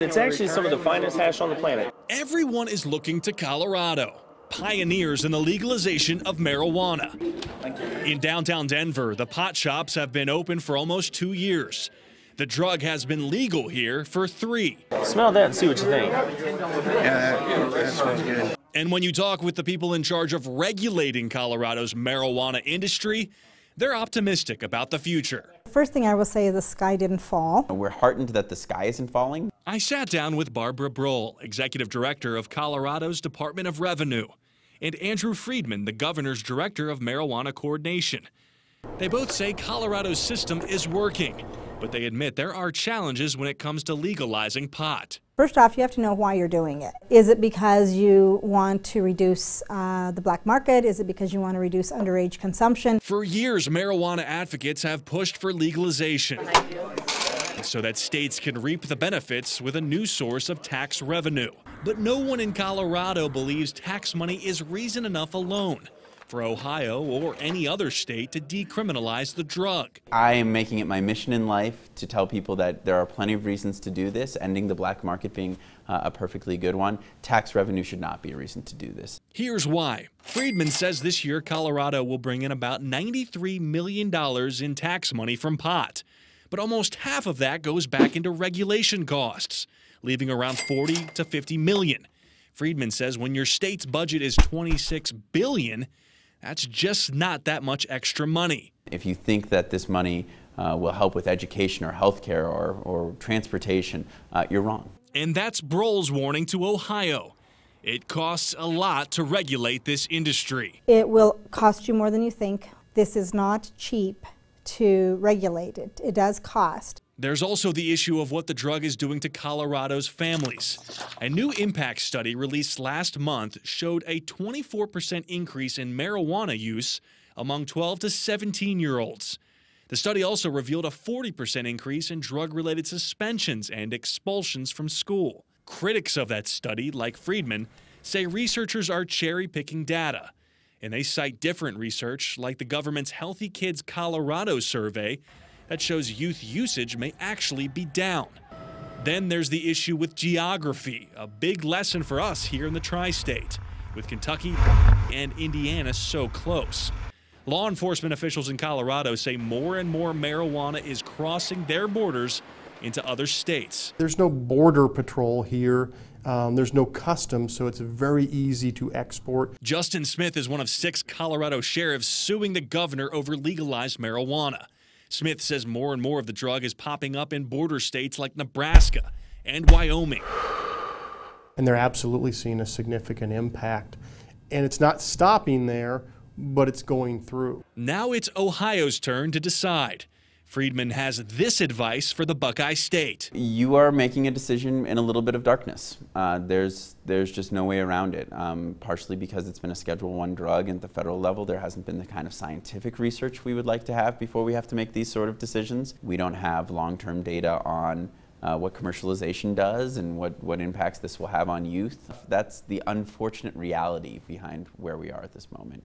It's actually some of the finest hash on the planet. Everyone is looking to Colorado, pioneers in the legalization of marijuana. In downtown Denver, the pot shops have been open for almost 2 years. The drug has been legal here for 3. Smell that and see what you think. Yeah, that smells good. And when you talk with the people in charge of regulating Colorado's marijuana industry, they're optimistic about the future. First thing I will say is the sky didn't fall. We're heartened that the sky isn't falling. I sat down with Barbara Brohl, Executive Director of Colorado's Department of Revenue, and Andrew Friedman, the Governor's Director of Marijuana Coordination. They both say Colorado's system is working, but they admit there are challenges when it comes to legalizing pot. First off, you have to know why you're doing it. Is it because you want to reduce the black market? Is it because you want to reduce underage consumption? For years, marijuana advocates have pushed for legalization so that states can reap the benefits with a new source of tax revenue. But no one in Colorado believes tax money is reason enough alone for Ohio or any other state to decriminalize the drug. I am making it my mission in life to tell people that there are plenty of reasons to do this, ending the black market being a perfectly good one. Tax revenue should not be a reason to do this. Here's why. Friedman says this year Colorado will bring in about $93 million in tax money from pot. But almost half of that goes back into regulation costs, leaving around 40 to 50 million. Friedman says when your state's budget is $26 billion, that's just not that much extra money. If you think that this money will help with education or healthcare or transportation, you're wrong. And that's Brohl's warning to Ohio. It costs a lot to regulate this industry. It will cost you more than you think. This is not cheap to regulate it. It does cost. There's also the issue of what the drug is doing to Colorado's families. A new impact study released last month showed a 24% increase in marijuana use among 12 to 17-year-olds. The study also revealed a 40% increase in drug-related suspensions and expulsions from school. Critics of that study, like Friedman, say researchers are cherry-picking data. And they cite different research, like the government's Healthy Kids Colorado survey, that shows youth usage may actually be down. Then there's the issue with geography, a big lesson for us here in the Tri-State, with Kentucky and Indiana so close. Law enforcement officials in Colorado say more and more marijuana is crossing their borders into other states. There's no border patrol here. There's no customs, so it's very easy to export. Justin Smith is one of 6 Colorado sheriffs suing the governor over legalized marijuana. Smith says more and more of the drug is popping up in border states like Nebraska and Wyoming. And they're absolutely seeing a significant impact. And it's not stopping there, but it's going through. Now it's Ohio's turn to decide. Friedman has this advice for the Buckeye State. You are making a decision in a little bit of darkness. There's just no way around it, partially because it's been a Schedule I drug and at the federal level there hasn't been the kind of scientific research we would like to have before we have to make these sort of decisions. We don't have long-term data on what commercialization does and what impacts this will have on youth. That's the unfortunate reality behind where we are at this moment.